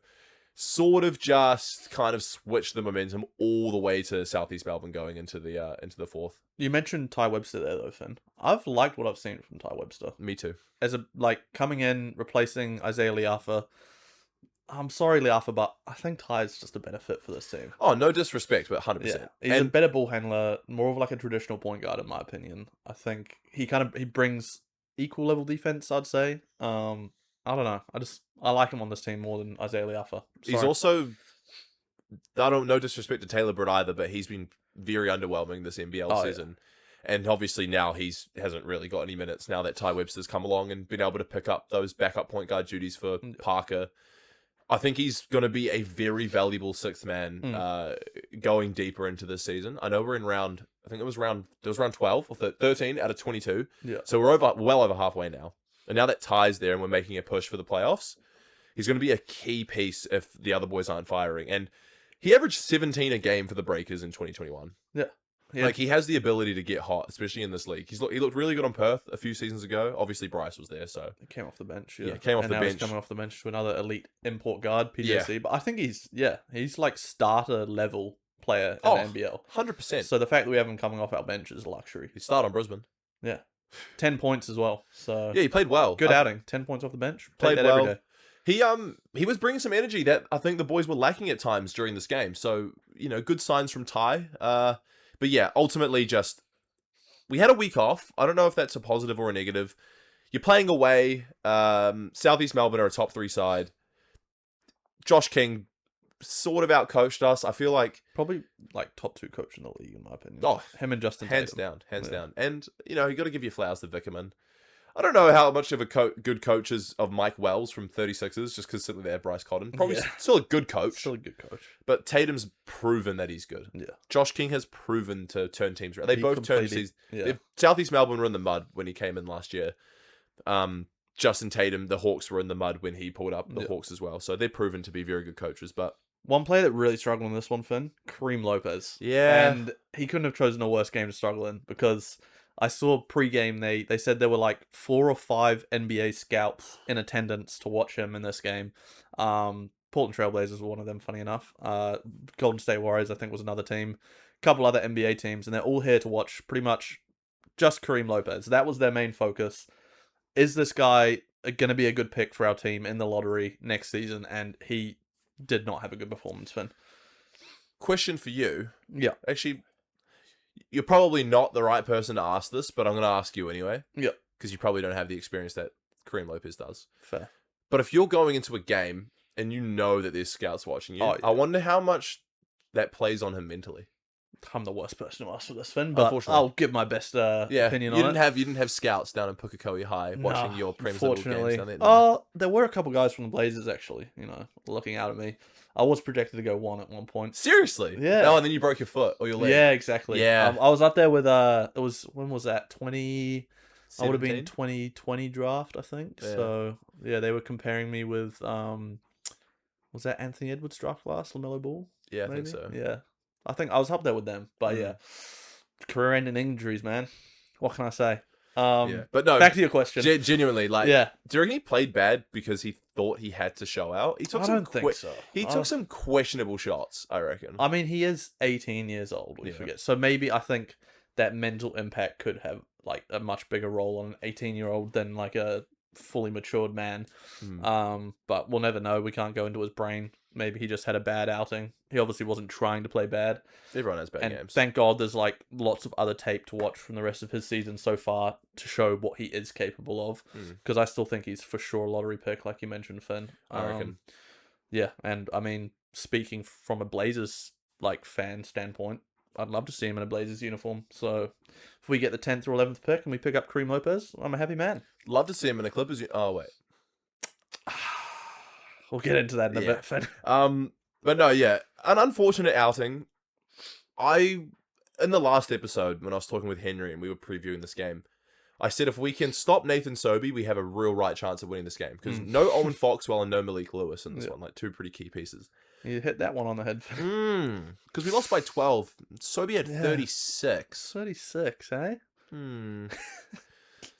sort of just kind of switched the momentum all the way to Southeast Melbourne going into the fourth. You mentioned Ty Webster there, though, Finn. I've liked what I've seen from Ty Webster. Me too. As coming in, replacing Isaiah Liafa. I'm sorry, Liafa, but I think Ty's just a better fit for this team. Oh, no disrespect, but 100%. Yeah, he's a better ball handler, more of a traditional point guard, in my opinion. I think he brings equal level defense, I'd say. I don't know. I like him on this team more than Isaiah Liafa. He's also, no disrespect to Taylor Britt either, but he's been very underwhelming this NBL season. Yeah. And obviously now hasn't really got any minutes now that Ty Webster's come along and been able to pick up those backup point guard duties for Parker. I think he's going to be a very valuable 6th man going deeper into this season. I know we're in round 12 or 13 out of 22. Yeah. So we're well over halfway now. And now that Ty's there and we're making a push for the playoffs, he's going to be a key piece if the other boys aren't firing. And he averaged 17 a game for the Breakers in 2021. Yeah. He has the ability to get hot, especially in this league. He looked really good on Perth a few seasons ago. Obviously, Bryce was there, so he came off the bench. Yeah, came off the bench. He's coming off the bench to another elite import guard, PJC. Yeah. But I think he's starter level player in the NBL. 100%. So the fact that we have him coming off our bench is a luxury. He started on Brisbane. Yeah. 10 points as well. So Yeah, he played well. good outing. 10 points off the bench. Played Take that well. every day. He was bringing some energy that I think the boys were lacking at times during this game. So, good signs from Ty. But yeah, ultimately just we had a week off. I don't know if that's a positive or a negative. You're playing away. Southeast Melbourne are a top 3 side. Josh King sort of outcoached us. I feel like Probably like top 2 coach in the league, in my opinion. Oh, him and Justin hands Tatum. down. And, you got to give your flowers to Vickerman. I don't know how much of a good coach is of Mike Wells from 36ers, just because simply they have Bryce Cotton. Probably still a good coach. Still a good coach. But Tatum's proven that he's good. Yeah. Josh King has proven to turn teams around. They both turned seasons. Yeah. Southeast Melbourne were in the mud when he came in last year. Justin Tatum, the Hawks were in the mud when he pulled up the Hawks as well. So they're proven to be very good coaches. But one player that really struggled in this one, Finn, Kareem Lopez. Yeah. And he couldn't have chosen a worse game to struggle in, because I saw pre-game they said there were like 4 or 5 NBA scouts in attendance to watch him in this game. Portland Trailblazers were one of them, funny enough. Golden State Warriors, I think, was another team. A couple other NBA teams, and they're all here to watch pretty much just Kareem Lopez. That was their main focus. Is this guy going to be a good pick for our team in the lottery next season? And he did not have a good performance, Finn. question for you. Yeah. Actually, you're probably not the right person to ask this, but I'm going to ask you anyway. Yeah. Because you probably don't have the experience that Kareem Lopez does. Fair. But if you're going into a game and you know that there's scouts watching you, I wonder how much that plays on him mentally. I'm the worst person to ask for this, Finn, but Unfortunately. I'll give my best opinion on it. You didn't have scouts down in Pukekohe High watching your Prem Level games down there. There were a couple guys from the Blazers, actually, looking out at me. I was projected to go 1 at one point. Seriously? Yeah. Oh, and then you broke your foot or your leg. Yeah, exactly. Yeah. I was up there with, when was that? 20... 17? I would have been 2020 draft, I think. Yeah. So, yeah, they were comparing me with, was that Anthony Edwards draft class, LaMelo Ball? Yeah, I think so. Yeah. I think I was up there with them. But, yeah. Career-ending injuries, man. What can I say? Yeah. But no. Back to your question. Genuinely, do you reckon he played bad because he thought he had to show out? He took I don't think so. He took some questionable shots, I reckon. I mean, he is 18 years old, we forget. So maybe I think that mental impact could have like a much bigger role on an 18-year-old than like a fully matured man. But we'll never know. We can't go into his brain. Maybe he just had a bad outing. He obviously wasn't trying to play bad. Everyone has bad games. Thank God there's like lots of other tape to watch from the rest of his season so far to show what he is capable of. Because I still think he's for sure a lottery pick, like you mentioned, Finn. I reckon. Yeah, and I mean, speaking from a Blazers like fan standpoint, I'd love to see him in a Blazers uniform. So if we get the 10th or 11th pick and we pick up Kareem Lopez, I'm a happy man. Love to see him in a Clippers. Oh wait, we'll get into that in a bit, Finn. But no, yeah, an unfortunate outing. In the last episode when I was talking with Henry and we were previewing this game, I said if we can stop Nathan Sobey, we have a real right chance of winning this game because no Owen Foxwell and no Malik Lewis in this one, like two pretty key pieces. You hit that one on the head. Because we lost by 12. Sobey had 36. 36, eh?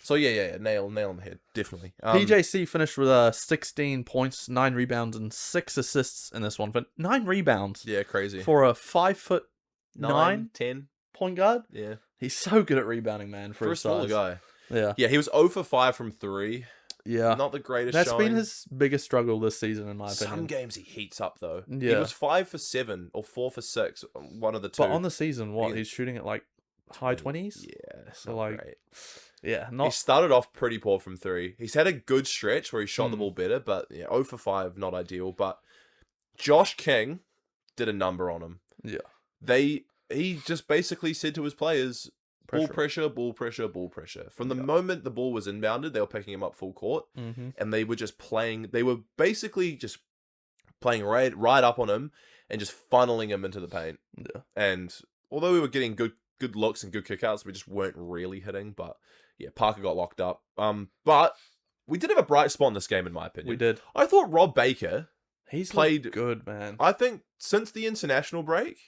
So yeah, nail on the head, definitely. PJC finished with 16 points, 9 rebounds, and 6 assists in this one. But 9 rebounds. Yeah, crazy. For a 5'9", 10 point guard. Yeah, he's so good at rebounding, man. For a smaller guy. Yeah, he was 0 for 5 from 3. Yeah, not the greatest. That's showing. been his biggest struggle this season, in my opinion. Some games he heats up though. Yeah, he was 5 for 7 or 4 for 6. One of the two. But on the season, he's shooting at like high 20s. Yeah, so like, great. Yeah, He started off pretty poor from 3. He's had a good stretch where he shot the ball better, but 0 for 5, not ideal. But Josh King did a number on him. Yeah, he just basically said to his players, ball pressure, ball pressure, ball pressure. From the moment the ball was inbounded, they were picking him up full court, and they were just playing. They were basically just playing right up on him and just funneling him into the paint. Yeah. And although we were getting good looks and good kickouts, we just weren't really hitting. But yeah, Parker got locked up. But we did have a bright spot in this game, in my opinion. We did. I thought Rob Baker. He's played good, man. I think since the international break,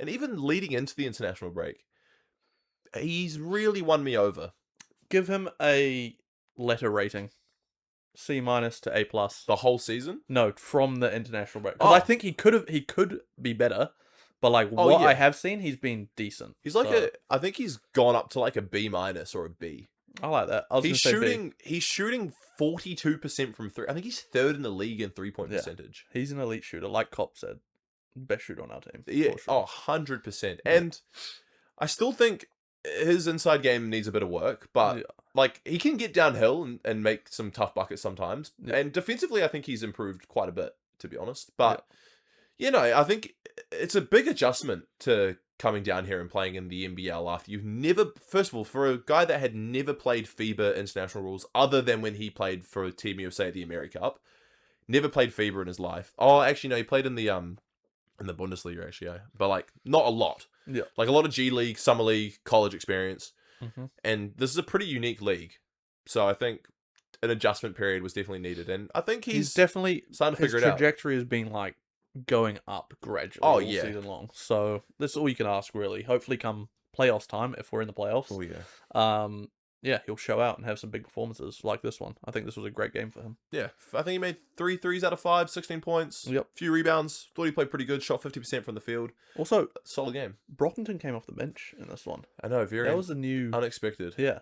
and even leading into the international break, he's really won me over. Give him a letter rating. C- to A+. The whole season? No, from the international break. Because I think he could be better, But like what I have seen, he's been decent. He's like I think he's gone up to like a B- or a B. I like that. He's shooting 42% from three. I think he's third in the league in 3-point percentage. He's an elite shooter, like Cop said. Best shooter on our team. Yeah, sure. 100%. And I still think his inside game needs a bit of work, but like he can get downhill and make some tough buckets sometimes. Yeah. And defensively, I think he's improved quite a bit, to be honest. But I think it's a big adjustment to coming down here and playing in the NBL after you've never, first of all, for a guy that had never played FIBA international rules other than when he played for Team USA at the America Cup, never played FIBA in his life. Oh, actually, no, he played in the Bundesliga, actually, but like not a lot. Yeah, like a lot of G League, Summer League, college experience, and this is a pretty unique league. So I think an adjustment period was definitely needed, and I think he's definitely starting to figure it out. His trajectory has been like going up gradually all season long. So that's all you can ask, really. Hopefully, come playoffs time, if we're in the playoffs, he'll show out and have some big performances like this one. I think this was a great game for him. Yeah, I think he made 3 threes out of 5, 16 points. Yep, few rebounds. Thought he played pretty good. Shot 50% from the field. Also, solid game. Brockington came off the bench in this one. I know, that was a new unexpected. Yeah,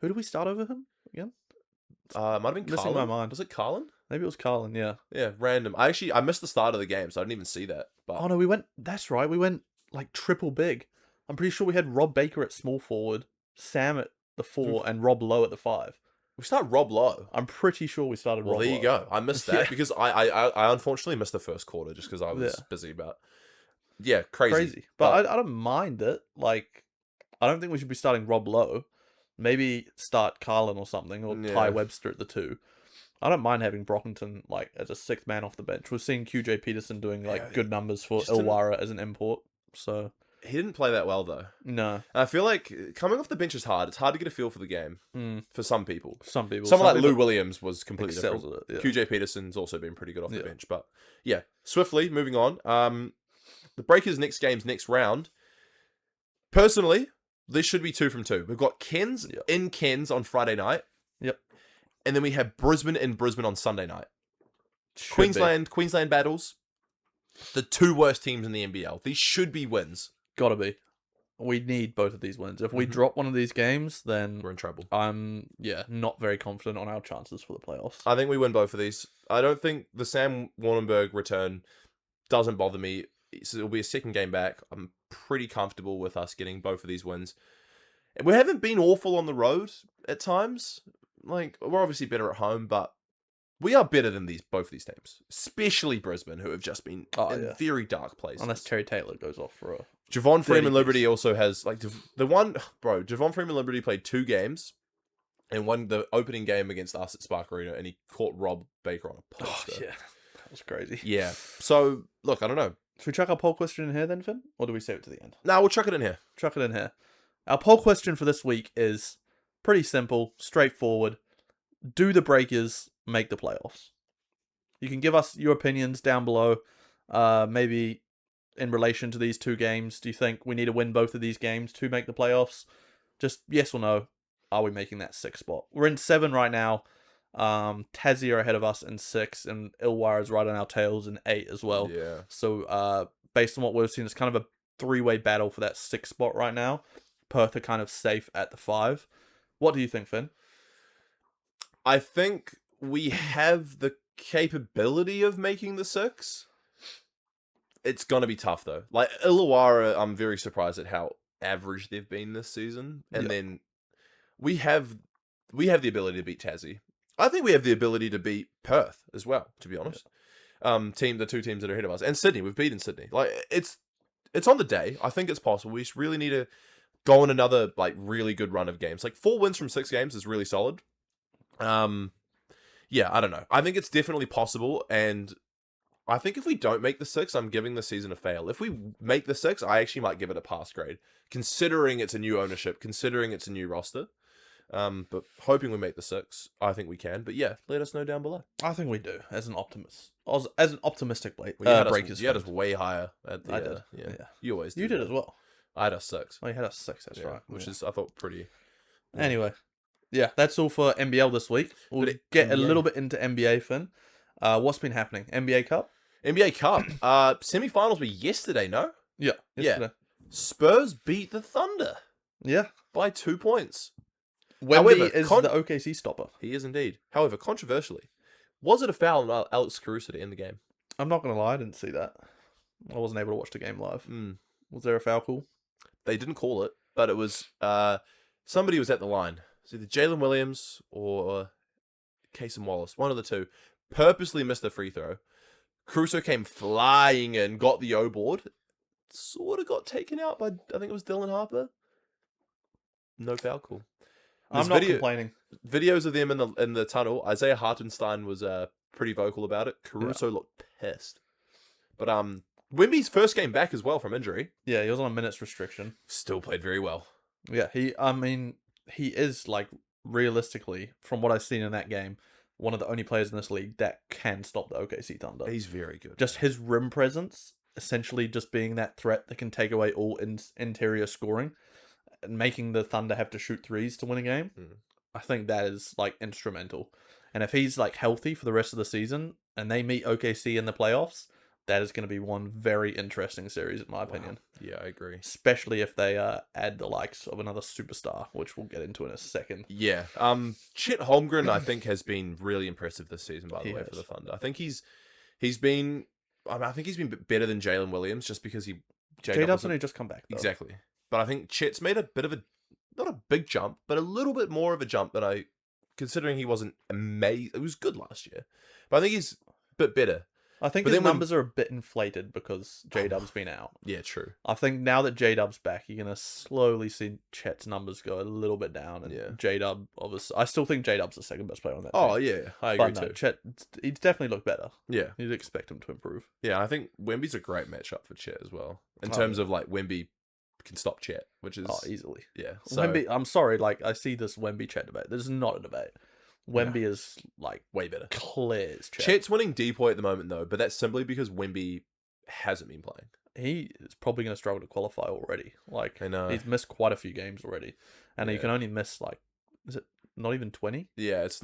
who did we start over him again? Might have been missing Carlin. my mind. Was it Carlin? Maybe it was Carlin. Yeah, random. I missed the start of the game, so I didn't even see that. But oh no, we went. That's right, we went like triple big. I'm pretty sure we had Rob Baker at small forward, Sam at the 4, and Rob Lowe at the 5. We started Rob Lowe. I'm pretty sure we started Rob Lowe. Well, there you go. I missed that because I unfortunately missed the first quarter just because I was busy about. Yeah, crazy. But I don't mind it. Like, I don't think we should be starting Rob Lowe. Maybe start Carlin or something, or Ty Webster at the 2. I don't mind having Brockington like as a 6th man off the bench. We've seen QJ Peterson doing like good numbers for Illawarra as an import. So he didn't play that well though. No, I feel like coming off the bench is hard. It's hard to get a feel for the game for some people. Someone like Lou Williams was completely different. At it, QJ Peterson's also been pretty good off the bench. But yeah, swiftly moving on. The Breakers' next game's next round. Personally, this should be 2 from 2. We've got Cairns in Cairns on Friday night. Yep. And then we have Brisbane in Brisbane on Sunday night. Queensland battles. The 2 worst teams in the NBL. These should be wins. Gotta be. We need both of these wins. If we drop one of these games, then we're in trouble. I'm not very confident on our chances for the playoffs. I think we win both of these. I don't think the Sam Warnenberg return doesn't bother me. So it'll be a second game back. I'm pretty comfortable with us getting both of these wins. And we haven't been awful on the road at times. Like, we're obviously better at home, but we are better than both of these teams. Especially Brisbane, who have just been in very dark places. Unless Terry Taylor goes off for a... Javon Freeman Liberty also has, like, Javon Freeman Liberty played 2 games and won the opening game against us at Spark Arena, and he caught Rob Baker on a poster. Oh, yeah. That was crazy. Yeah. So, look, I don't know. Should we chuck our poll question in here then, Finn? Or do we save it to the end? No, we'll chuck it in here. Chuck it in here. Our poll question for this week is pretty simple, straightforward. Do the Breakers make the playoffs? You can give us your opinions down below. Maybe in relation to these 2 games, do you think we need to win both of these games to make the playoffs? Just yes or no. Are we making that 6th spot? We're in 7 right now. Tassie are ahead of us in 6, and Illawarra is right on our tails in 8 as well. Yeah. So based on what we've seen, it's kind of a 3-way battle for that 6th spot right now. Perth are kind of safe at the 5. What do you think, Finn? I think we have the capability of making the 6. It's gonna be tough though. Like Illawarra, I'm very surprised at how average they've been this season. And then we have the ability to beat Tassie. I think we have the ability to beat Perth as well, to be honest. The 2 teams that are ahead of us. And Sydney, we've beaten Sydney. Like it's on the day. I think it's possible. We just really need to go on another like really good run of games. Like 4 wins from 6 games is really solid. I don't know. I think it's definitely possible, and I think if we don't make the 6, I'm giving the season a fail. If we make the 6, I actually might give it a pass grade, considering it's a new ownership, considering it's a new roster. But hoping we make the 6, I think we can. But yeah, let us know down below. I think we do, as an optimist. As an optimistic Breakers you had us way higher. I did. Yeah. You always did. You did as well. I had us 6. Oh, you had us 6, that's right. Which is, I thought, pretty... Anyway, that's all for NBL this week. We'll get a little bit into NBA, Finn. What's been happening? NBA Cup? NBA Cup. Semi-finals were yesterday, no? Yeah. Yesterday. Spurs beat the Thunder Yeah. by 2 points. Wemby However, is the OKC stopper. He is indeed. However, controversially, was it a foul on Alex Caruso to end the game? I'm not going to lie, I didn't see that. I wasn't able to watch the game live. Was there a foul call? They didn't call it, but it was somebody was at the line. It's either Jalen Williams or Cason Wallace, one of the two, purposely missed a free throw. Caruso came flying in, got the O board, sort of got taken out by, I think it was Dylan Harper. No foul call. I'm not complaining. Videos of them in the tunnel. Isaiah Hartenstein was pretty vocal about it. Caruso looked pissed. But Wemby's first game back as well from injury. Yeah, he was on a minutes restriction. Still played very well. Yeah, he is, like, realistically, from what I've seen in that game, one of the only players in this league that can stop the OKC Thunder. He's very good. Just his rim presence, essentially just being that threat that can take away all interior scoring and making the Thunder have to shoot threes to win a game. I think that is, like, instrumental. And if he's, like, healthy for the rest of the season and they meet OKC in the playoffs, that is going to be one very interesting series, in my opinion. Yeah, I agree. Especially if they add the likes of another superstar, which we'll get into in a second. Yeah. Chet Holmgren, I think, has been really impressive this season, by the way, for the Thunder. I think he's been better than Jalen Williams just because J-Dub's only just come back, though. Exactly. But I think Chet's made a bit of not a big jump, but a little bit more of a jump than considering he wasn't amazing. It was good last year. But I think he's a bit better. I think his numbers are a bit inflated because J-Dub's been out. Yeah, true. I think now that J-Dub's back, you're going to slowly see Chet's numbers go a little bit down. And J-Dub, obviously, I still think J-Dub's the second best player on that team. Oh, yeah, I agree too. Chet, he's definitely looked better. Yeah. You'd expect him to improve. Yeah, I think Wemby's a great matchup for Chet as well. In terms of, like, Wemby can stop Chet, which is... Oh, easily. Yeah. So... Wemby, I'm sorry, like, I see this Wemby-Chet debate. This is not a debate. Wemby is, like, way better. Clears Chet. Chet's winning DPOY at the moment, though, but that's simply because Wemby hasn't been playing. He is probably going to struggle to qualify already. Like, I know. He's missed quite a few games already. And you can only miss, like, is it not even 20? Yeah, it's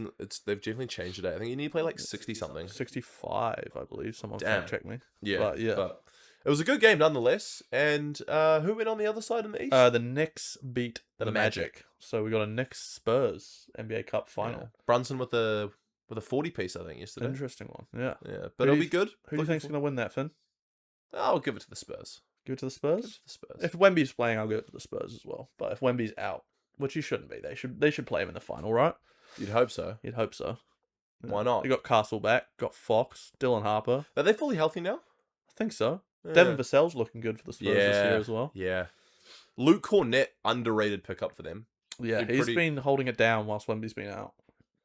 they've definitely changed it. I think you need to play, like, 60-something. 65, I believe. Someone fact check me. Yeah. But it was a good game nonetheless. And who went on the other side in the East? The Knicks beat the Magic. So we got a Knicks Spurs NBA Cup final. Yeah. Brunson with a 40-piece, I think, yesterday. Interesting one. Yeah. Yeah. But it'll be good. Who do you think's going to win that, Finn? I'll give it to the Spurs. Give it to the Spurs? Give it to the Spurs. If Wemby's playing, I'll give it to the Spurs as well. But if Wemby's out, which he shouldn't be, they should play him in the final, right? You'd hope so. You'd hope so. Yeah. Why not? You got Castle back, got Fox, Dylan Harper. Are they fully healthy now? I think so. Yeah. Devin Vassell's looking good for the Spurs this year as well. Yeah. Luke Cornett, underrated pickup for them. Yeah, he's been holding it down whilst Wemby's been out.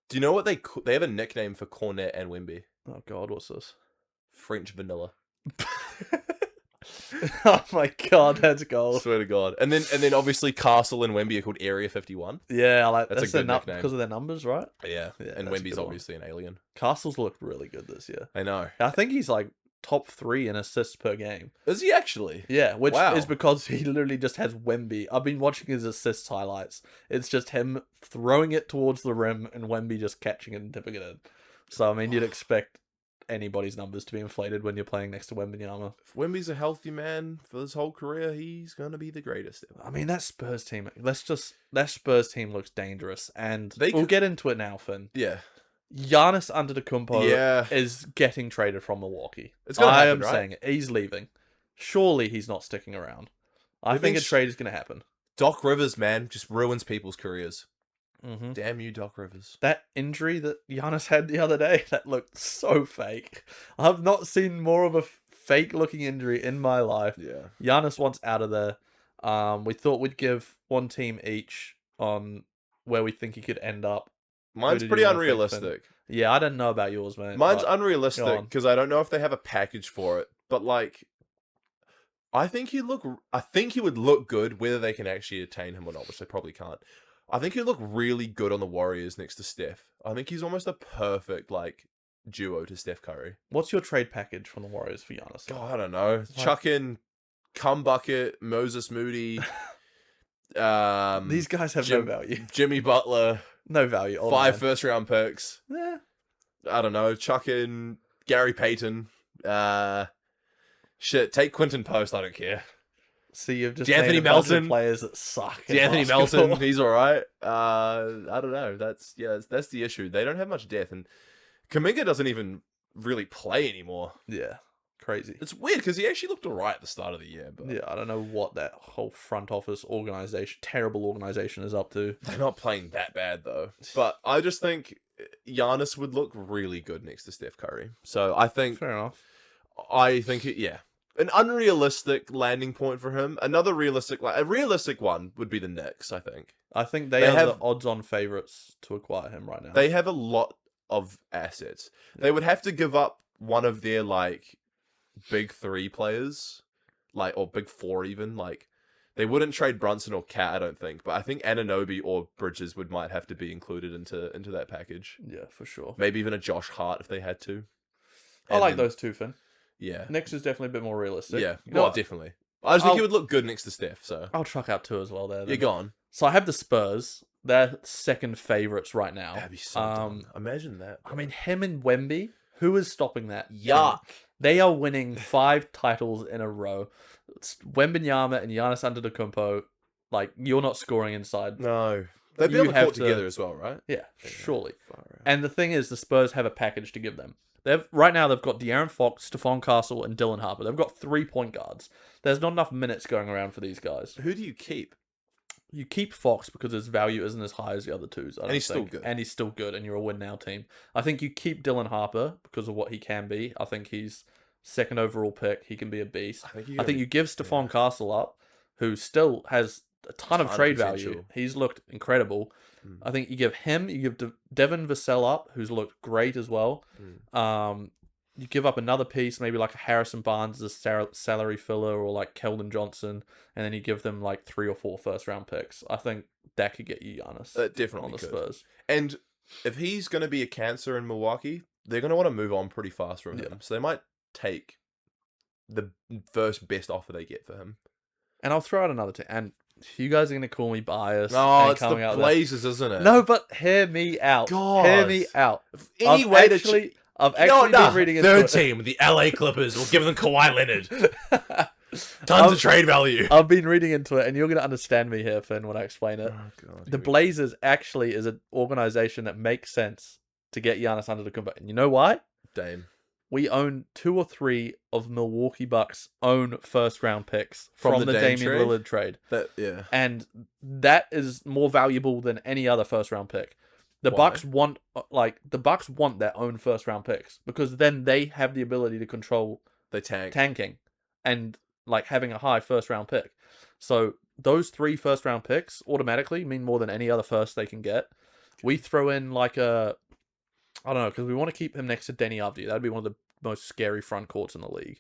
Do you know what they have a nickname for Cornett and Wemby? Oh God, what's this? French vanilla. Oh my God, that's gold. Swear to God. And then obviously Castle and Wemby are called Area 51. Yeah, like that's a good nickname because of their numbers, right? Yeah. And Wemby's obviously an alien. Castle's looked really good this year. I know. I think he's like top 3 in assists per game. Is he actually? Yeah, which is because he literally just has Wemby. I've been watching his assists highlights. It's just him throwing it towards the rim and Wemby just catching it and tipping it in. So, I mean, you'd expect anybody's numbers to be inflated when you're playing next to Wembanyama. If Wemby's a healthy man for his whole career, he's going to be the greatest ever. I mean, that Spurs team, that Spurs team looks dangerous. And we'll get into it now, Finn. Yeah. Giannis Antetokounmpo is getting traded from Milwaukee. It's gonna happen, I am saying it. He's leaving. Surely he's not sticking around. I think a trade is going to happen. Doc Rivers, man, just ruins people's careers. Mm-hmm. Damn you, Doc Rivers. That injury that Giannis had the other day, that looked so fake. I've not seen more of a fake-looking injury in my life. Yeah. Giannis wants out of there. We thought we'd give one team each on where we think he could end up. Mine's pretty unrealistic. Yeah, I don't know about yours, man. Mine's unrealistic because I don't know if they have a package for it. But like, I think he would look good whether they can actually attain him or not, which they probably can't. I think he'd look really good on the Warriors next to Steph. I think he's almost a perfect like duo to Steph Curry. What's your trade package from the Warriors for Giannis? God, I don't know. Chuck in Cum Bucket, Moses Moody. These guys have no value. Jimmy Butler. No value. 5 first-round picks. Yeah. I don't know. Chuck in Gary Payton. Shit, take Quentin Post. I don't care. See, you've just D'Anthony named a bunch of Melton. players that suck. at Anthony basketball. Melton, he's all right. I don't know. That's the issue. They don't have much depth, and Kuminga doesn't even really play anymore. Yeah, crazy. It's weird because he actually looked all right at the start of the year, but Yeah, I don't know what that whole front office terrible organization is up to. they're not playing that bad though. But I just think Giannis would look really good next to Steph Curry. So I think Fair enough. an unrealistic landing point for him. Another a realistic one would be the Knicks. I think I think they They are the have- odds-on favorites to acquire him right now. they have a lot of assets. They would have to give up one of their like big three players, like or big four even. Like they wouldn't trade Brunson or Cat, I don't think. But I think Anunoby or Bridges might have to be included into that package. Yeah, for sure. Maybe even a Josh Hart if they had to. I And like then- those two, Finn. Yeah. Knicks is definitely a bit more realistic. Yeah. You know Well, what? definitely. I just think I'll- he would look good next to Steph. So I'll truck out two as well there. you're then. gone. So I have the Spurs. They're second favorites right now. That'd be so dumb. Imagine that. I mean, him and Wemby. Who is stopping that? Yuck. They are winning 5 titles in a row. It's Wembanyama and Giannis Antetokounmpo. Like, you're not scoring inside. No. They'd be You on the have court to- together as well, right? Yeah, surely. Far out. And the thing is, the Spurs have a package to give them. Right now, they've got De'Aaron Fox, Stephon Castle, and Dylan Harper. They've got 3 point guards. There's not enough minutes going around for these guys. Who do you keep? You keep Fox because his value isn't as high as the other twos. I don't he's still think. good. And he's still good, and you're a win now team. I think you keep Dylan Harper because of what he can be. I think he's second overall pick. He can be a beast. I think you give Stephon Castle up, who still has a ton of trade value. potential. He's looked incredible. Mm. I think you give him, you give Devin Vassell up, who's looked great as well. You give up another piece, maybe like a Harrison Barnes as a salary filler, or like Keldon Johnson, and then you give them like 3 or 4 first round picks. I think that could get you Giannis Definitely on the could. Spurs. And if he's going to be a cancer in Milwaukee, they're going to want to move on pretty fast from him. Yeah. So they might take the first best offer they get for him. And I'll throw out another team. And you guys are going to call me biased. No, and it's the coming out there. Blazers, isn't it? No, but hear me out. God. Hear me out. Any I've way to actually, I've You know actually what? been reading into Third it. team, the LA Clippers, will give them Kawhi Leonard. Tons of trade value. I've been reading into it, and you're going to understand me here, Finn, when I explain it. God, The Blazers actually is an organization that makes sense to get Giannis Antetokounmpo. And you know why? Dame. We own 2 or 3 of Milwaukee Bucks' own first-round picks from the Dame Damian trade? Lillard trade. Yeah. And that is more valuable than any other first-round pick. The Why? Bucks want their own first-round picks because then they have the ability to control They tank. tanking and like having a high first-round pick. So those 3 first-round picks automatically mean more than any other first they can get. We throw in like I don't know, because we want to keep him next to Denny Avdija. That'd be one of the most scary front courts in the league.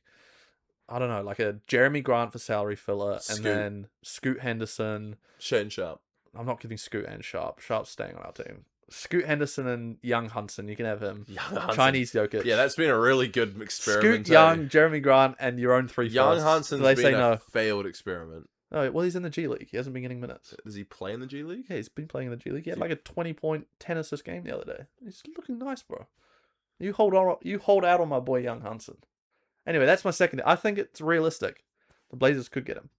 I don't know, like a Jeremy Grant for salary filler, Scoot. and then Scoot Henderson. Shane Sharp. I'm not giving Scoot and Sharp. Sharp's staying on our team. Scoot Henderson and Young Hudson. You can have him. Young Hudson. Chinese Jokic. Yeah, that's been a really good experiment. Scoot Young, Jeremy Grant, and your own 3 Young firsts. Hudson's Do they been say a no? failed experiment. Oh, well, he's in the G League. He hasn't been getting minutes. Does he play in the G League? Yeah, he's been playing in the G League. He had like a 20-point, 10-assist game the other day. He's looking nice, bro. You hold out on my boy Young Hudson. Anyway, that's my second. I think it's realistic. The Blazers could get him.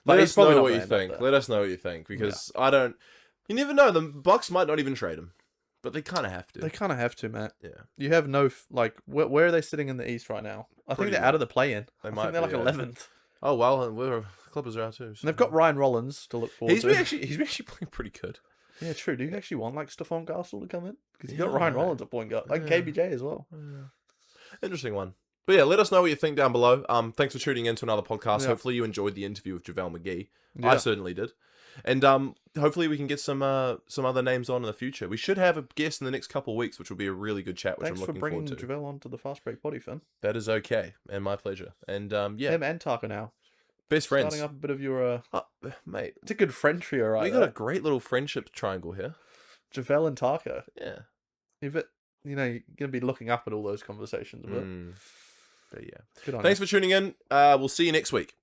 But Let he's us probably know not what gonna you end up think. there. Let us know what you think because I don't. You never know. The Bucks might not even trade him, but they kind of have to. They kind of have to, Matt. Yeah. You have no where are they sitting in the East right now? I Pretty think they're low. out of the play-in. They I might think they're be, like yeah. 11th. Oh well, the Clippers are out too. And they've got Ryan Rollins to look forward He's to. been actually playing pretty good. Yeah, true. Do you actually want like Stephon Castle to come in? Because you got Yeah. Ryan Rollins at point guard, like Yeah. KBJ as well. Interesting one. But yeah, let us know what you think down below. Thanks for tuning in to another podcast. Yeah. Hopefully you enjoyed the interview with JaVale McGee. Yeah. I certainly did. And hopefully we can get some other names on in the future. We should have a guest in the next couple of weeks, which will be a really good chat, which Thanks I'm for looking bringing forward to. JaVale onto the Fast Break Potty, Finn. That is okay, and my pleasure. And yeah, Him and Taka now. best friends. Starting up a bit of your... Mate, It's a good friend trio, right? we got a great little friendship triangle here. JaVale and Taka. Yeah. You're going to be looking up at all those conversations a bit. But yeah. Good on Thanks you. for tuning in. We'll see you next week.